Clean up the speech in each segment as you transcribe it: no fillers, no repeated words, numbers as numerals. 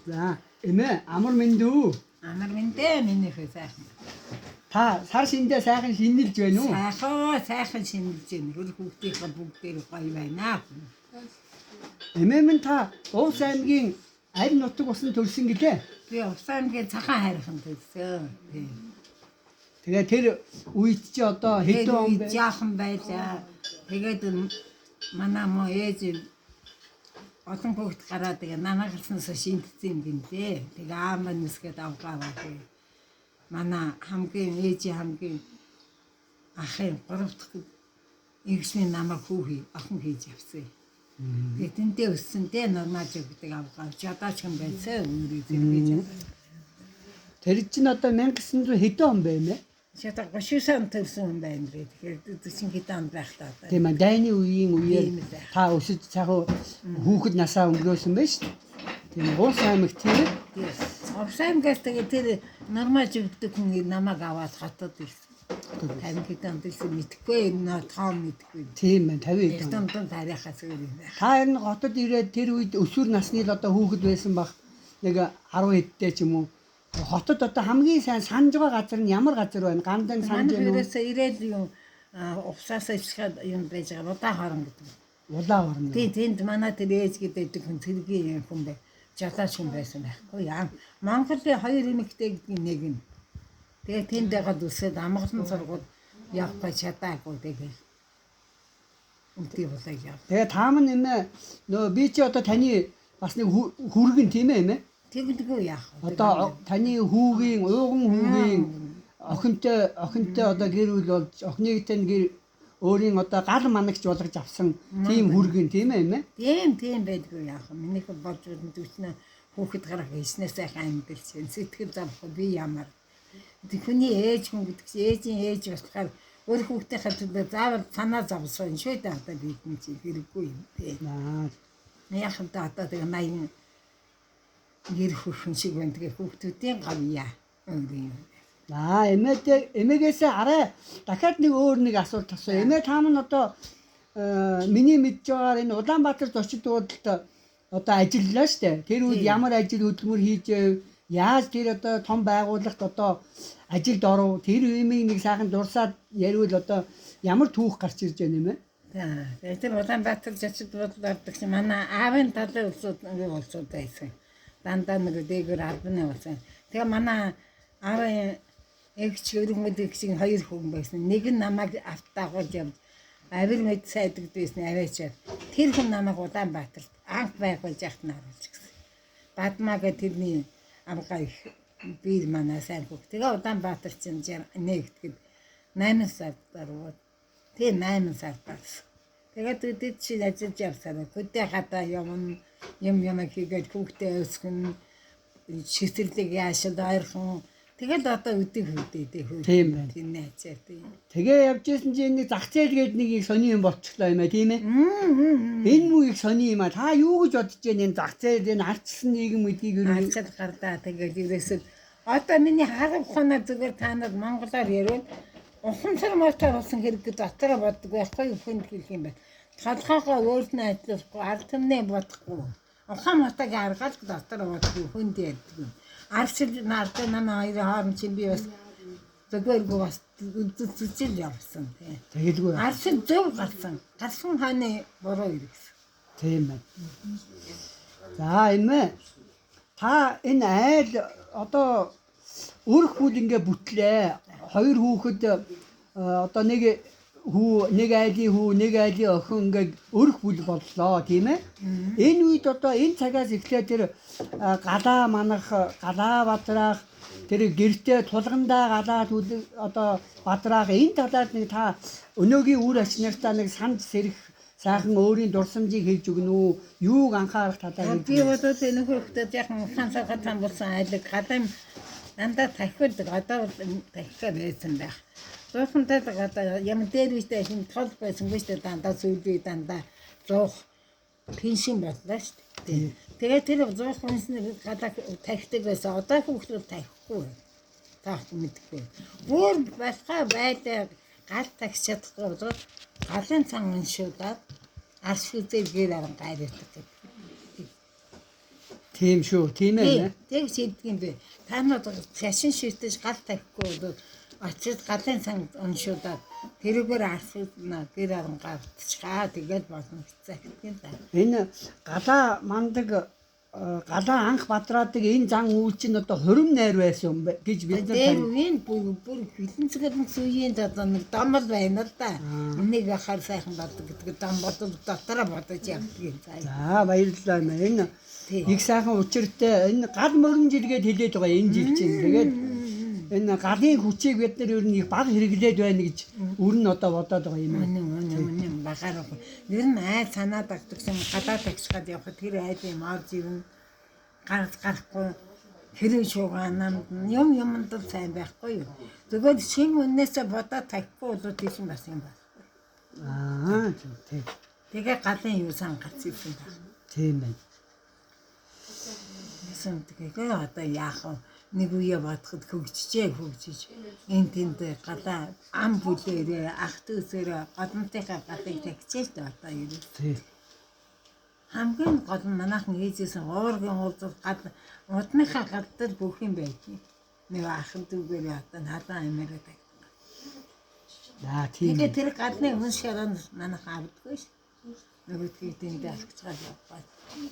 За эмээ амар минь дүү. Амар мэндэ миний хөө сайхан. Та сар шиндээ сайхан шинэлж байна уу? Сайхан шинэлж байна. Хөл хүүхдийнхээ бүгдээр гоё байна. Эмээ минь та Уус аймгийн аль нутаг усан төрсөн гэлээ. Би Усаангийн цагаан хайрхан төлсөн. Тэгээ тэр үед чи одоо хэдэн он бэ? Жаахан байлаа. Тэгээд манай мо ээж олон хүүхд гараад тэгээ нанагалснаас шиндсэн юм гинлээ. Тэгээ аамаа нүсгээд авгааваа тэгээ. Манай хамгийн ээж хамгийн ахын 3 дахь эгчний намайг хүүхий охин хийж авсан. Тэгээ тэнтэй өссөнтэй нормалж өгдөг авгаав. Жадаач юм байсан өөрөө зэрэгж. Тэр чинь одоо 1900 хэдэн он бэ нэ? Шатаа 39 он төрсөн юм байна би. Тэгэхээр 40 хэдэн он байх таа. Тийм ээ дайны үеийн үеэр та өсөж цахуу хүүхэд насаа өнгөрөөсөн байж. Тийм Уус аймаг тэр Овсаймгаас тэгээ тэр нормалж өгдөг хүн намайг аваад хатад ирсэн. 50 хэдэн он төрсөн мэдхгүй нөө тоон мэдхгүй. тийм ээ 50 хэдэн. Том тарихаас өөр юм байна. Та энэ хотод ирээд тэр үед өсвөр насны л одоо хүүхэд байсан бах нэг 10 хэдтэй ч юм уу. Хотод одоо хамгийн сайн санаж байгаа газар нь ямар газар байна? Гандан санаж байна уу? Манайхээс ирээд юм увсаасаа ичгээд юм байж байгаа удаа хорон гэдэг. Улаа орно. Тэнд манай тэр ээж гэдэг хүн цэргийн хүн бай. Жадаач хүн байсан байхгүй яа. Монголын хоёр эмэгтэй гэдэг нэг нь. Тэгээ тэнд байгаад үсээд амгалан сургууль явах чадаагүй тэгээ. Үнтэй болоо яа. Тэгээ таам нэмэ нөө би чи одоо таны бас нэг хүргэн тийм ээ эмээ? Тэгдэггүй яах вэ? Одоо таны хүүгийн ууган хүүгийн охинтой одоо гэр бүл болж охиныг тань гэр өөрийн одоо гал манагч болгож авсан тийм хүргэн тийм ээ эмээ? Тийм байдгүй яах вэ? Минийх болж үзэн түчнэ хүүхэд гарах хийснээс сайхан амьдэрч сэтгэл зовхгүй би ямар. Хүний ээж хүн гэдэг чинь ээжийн ээж болохоор өөр хүүхдийнхээ төлөө заавал санаа зовсон шүү дээ одоо бидний чинь хэрэггүй юм тийм. Яг л одоо тэгээ 80 гэр хөрхөн шиг байна тэгээ хүүхдүүдийн гавьяа өнгө юм. Эмээгээс арай дахиад нэг өөр нэг асуулт асуу. Эмээ та минь одоо миний мэдж байгаагаар энэ Улаанбаатар зочид буудалд одоо ажиллалаа штэ. Тэр үед ямар ажил хөдөлмөр хийж яаж тэр одоо том байгууллагт одоо ажилд оров? Тэр үеийг нэг сайхан дурсаад яривал одоо ямар түүх гарч ирж байна юм бэ? За тэр Улаанбаатар зочид буудалд ордог чинь манай аавын талын улсууд байсан. Дандаа нэг дээгүүр албаны болсон. Тэгээ манай аавын эгч өргөмөд эгчийн хоёр хүн байсан. Нэг нь намайг автаагуулж явж авир мэд сайдаг байсан аваачаад. Тэр хүн намайг Улаанбаатарт анх байгуулж яхад нь харуулж гисэн. Бадмага тэрний амгаа их бие манай сайн хөх. Тэгээ Улаанбаатар чинь нэгтгэд 8 сар даруй. Тэгээ 8 сар бас. Тэгээд үдэд чи ажиллаж явсараа хөдөө хатаа юм хийгээд хүүхдээ өсгөн шитэрлэг яашид ойрхон тэгэл одоо үдийг хөвдөө хөө. Тийм байна. Тийм найцаа тийм. Тэгээ явж исэн чинь нэг зах зээл гээд нэг сони юм болчихлоо юм а тийм ээ. Энэ муу их сони юм а. Та юу гэж бодож байна энэ зах зээл энэ арчсан нийгэм гэдгийг юу арчил гардаа тэгээд ерөөсөө одоо миний харах ухаанаар зүгээр та нар монголоор ярил ухамсар мартаа болсон хэрэг дотроо боддог байхгүй хүнд хэлэх юм байна. Толгоогоо өөрнөө ажиллахгүй ард түмнээ бодохгүй. Ухаан мартаг аргаал дотроо боддог хүнд ярьдаг. Арчил нартай намаа хоёрын хооронд чинь би бас зөвгөргөө бас зүжил явсан тийм. Тэгэлгүй. Арчил зөв гарсан. Гарсан хааны буруу ирсэн. Тийм байна. За эмээ та энэ айл одоо өрх бүл ингээ бүтлээ. Хоёр хүүхэд одоо нэг айлын хүү, нэг айлын охин ингээд өрх бүл боллоо тийм ээ. Энэ үед одоо энэ цагаас эхлээд тэр галаа манах, галаа бадраах, тэр гэртээ тулгандаа галаа одоо бадраах энэ талаар нэг та өнөөгийн үр ач нартаа нэг санд сэрэх сайхан өөрийн дурсамжийг хэлж өгнө үү? Юуг анхаарах талаар би бодоод энэ хүүхдэд яхан ухаан цагаан болсон айлаг галам дандаа тахиуд одоо тахиа байсан байх. Зуухантай одоо юм дээр үстэй хин тол байсан гэж дандаа сүйдээ дандаа зуух пенсийн боллоо шүү дээ. Тэгээд тэр зуух пенсийн гадаа тахидаг байсан. Одоо хүүхдүүд тахихгүй. Таах мэдгүй. Бүр басгаа байдаг гал тахиж чадахгүй бол галын цан уншуулаад арс үзэл гэр аван гайрдаг. Тийм шүү. Тийм ээ. Тэг шийддэг юм бэ. Та нар шашин шийдэж гал тавихгүй бол очиж галын сан уншуудаад тэрүүгээр арсуудна гэр аран гавтчихаа тэгээд боломжтой юм да. Энэ галаа мандаг галаа анх бадраадаг энэ зан үйл чинь одоо хурим найр байсан юм гэж бид нар Тэр үеийн бүр хилэнцгэрэн үеийн одоо нэг домол байна л да. Энийг ахаар сайхан болдог гэдэг дом бодол дотроо бодож явдаг юм цаа. За баярлалаа мэ. Энэ их сайхан учиртай энэ гал мөрөн жилгээд хэлээд байгаа энэ жил чинь. Тэгээд энэ галын хүчийг бид нар ер нь их баг хэрэглээд байна гэж өр нь одоо бодоод байгаа юм байна. Үнэн багаар. Ер нь айл санаа дагдаг юм гадаад тагсгаад явхад тэр айлын морж ирнэ. Гарахгүй хэрэг шууганаа юм юмд сайн байхгүй юу. Тэгвэл шин үннээсээ бодоод тавихгүй бол тийш бас юм байна. Тийм. Тэгээ галын юу сан гарч ирсэн байна. Тийм байна. Нэсэн тэгээ одоо яах вэ? Нэг үе бодоход хөгжиж энэ тэнд галаа ам бүлээрээ ах дүүсээрээ годомтойхоо галыг тагчээл дээ одоо юу. Тийм. Хамгийн гол нь манайхан ээжээс уургийн уулзал гал удныхаа гал дээр бүх юм байдгийг. Нэг ахын дүүгээр одоо надаа амираад байдаг. Тийм. Тэгээ тэр галны уншаад манайхан авдаггүй ш. Нөгөөдгийг тэнд алхацгаад явбаа.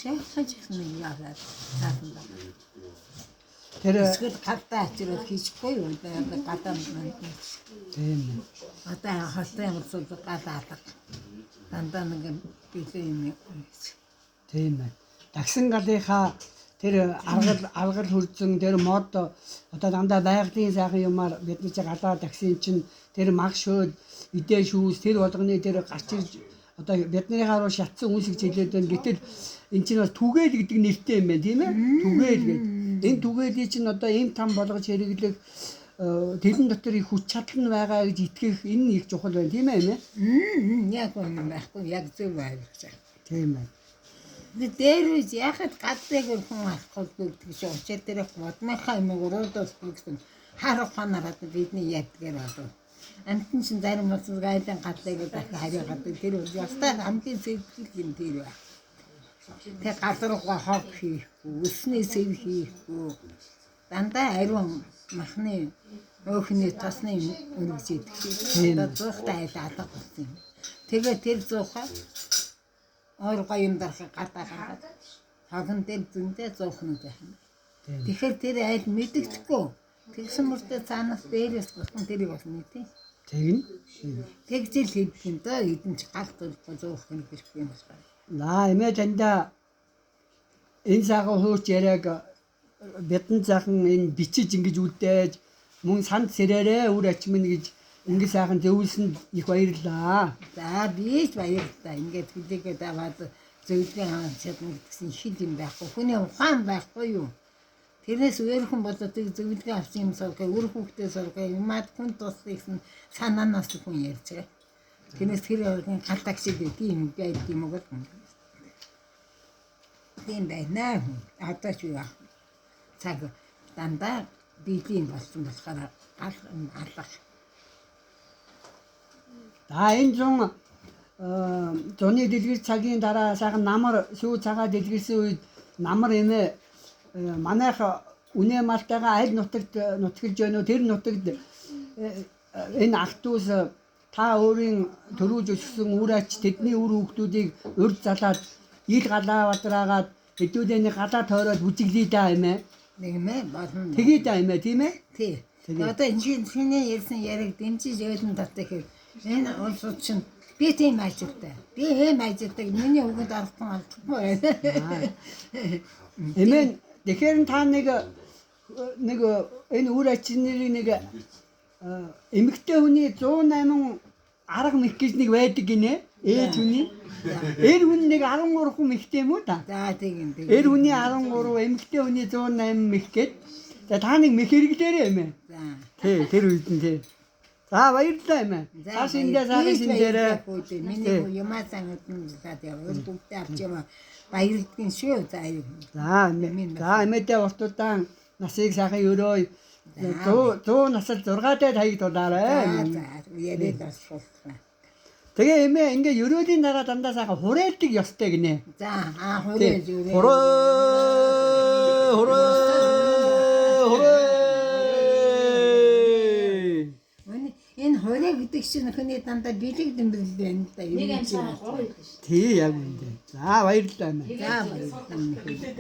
Чахаж их нэг яваад цаасан байна. Тэр эсвэл галтаа очирол хийчихгүй юу одоо гадаа мөн. тийм. Одоо хостой юмсууд гадаа алга. Дандаа нэг билээ юм. Тийм ээ. Дагсан галынхаа тэр аргал хүрзэн тэр мод одоо дандаа байгалийн сайхан юмар бид нар ч галаа дагсын чинь тэр маг шөөд идэ шүүс тэр болгоны тэр гарч ирж одоо биднийхээ руу шатсан үсэг жилээд байна. Гэтэл эн чинь бас түгээл гэдэг нэртэй юм байна тийм ээ. Түгээл гэдэг. Энэ түгээлийг чинь одоо им там болгож хэрэглэх тэрэн дотор их хүч чадал нь байгаа гэж итгэх энэ их чухал байна тийм ээ. Яг үнэн байхгүй яг зөв байна. Тийм ээ. Дээр үз яхад гаддаг хүн алахгүй гэдэг шиг учир дээр бодмынхаа юм өрөөдөөс бүгсэн харах ханараад бидний ядгаар болов. Амтэн чин зарим бас гайлан гаддаг дахин харьяагаад тэр үз ястаа хамгийн зөвхөн юм тэр байна. Тэг газаргаа хог хийхгүй, өснөө сэв хийхгүй. Дандаа ариун махны өөхний тосны үнэс идэх. Одоо зуухтай айлаа болсон. Тэгээ тэр зуухаа оргоо юм дарах гадаа гараад хаган дээр зөндөө зуухна гэх юм. Тэгэхээр тэр айл мэддэхгүй. Тэгсэн мөртөө цаанаас дээрээс гутан тэрийг бас мэдээ. Тэгнь. Тэгжил хийх юм даа эдэн ч галт зуухын гэхгүй юм байна. Наа эмээ танда энэ цагаан хууч яриаг бидэн захан энэ бичиж ингэж үлдээж мөн санд сэрээрээ үр ачмын гэж ингэ сайхан зөвлөсөнд их баярлаа. За би ч баярлалаа. Ингээд хүлээгээд аваад зөвлөгийн хаансаад гэсэн хил юм байхгүй. Хүний ухаан байхгүй юу? Тэрнээс өөрхөн болоод зөвлөгөө авсан юм суулгаа, үр хүүхдээ суулгаа, юмад хүн туслах гэсэн санаанаас хүн ярьж байгаа. Тэрнээс тэр галтагч гэдэг юм байдаг юм уу? Тийм байна. Одоо ч юу цаг дандаа биеийн болсон болохоор алах. За энэ зуны дэлгэр цагийн дараа сайхан намар сүү цагаа дэлгэрсэн үед намар эмээ манайх үнэ малтайгаа аль нутагт нутгалж байна уу тэр нутагт энэ ах дүүс та өөрийн төрүүлж өсгсөн үр ач тэдний үр хүүхдүүдийг урд залаад ил галаа бадраагаад хэдүүлээ нэг галаа тойроод бүжиглээ да эмээ. Нэг мэ болно. Тэгээ да эмээ тийм ээ? Тий. Одоо энэ чиний ярьсан яриг дэмжиж явуулсан татах хэрэг. Энэ улсууд чинь би тийм ажилтай. Би хэм ажилтай. Миний өгöd арахгүй алдахгүй байна. Эмээ тэгэхээр та нэг энэ үр ачны нэг эмэгтэй хүний 108 арга мэх гэж нэг байдаг гинэ. Ээж хүний. Эр хүн нэг 13 хүн мехтэй юм уу та? За тийм. Эр хүний 13, эмэгтэй хүний 108 мэх гээд. За та нэг мэх хэрэглээрэй эмээ. За. Тий, тэр үед нь тий. За баярлалаа эмээ. Цааш эндээ сайхан шинжээрээ. Миний юмаа сангад нь заад яваа. Бүгдээ авч яваа. Баярлалын шүү. За. За эмээдээ уртудаан насыг сайхан өрөө. 100 насад 6 дээд хаяг дулаарай. За яриад бас шуултсан. Тэгээ эмээ ингээ өрөөлийн дараа дандаа сайхан хурээлдэг ёстой гинэ. За хурeel юу вэ? Хурeel хорой гэдэг чинь хүний дандаа бэлэг дэмбэл байна да. Нэг амсаа 3 идэв шүү. Тий яг үнэ. За баярлалаа. За баярлалаа.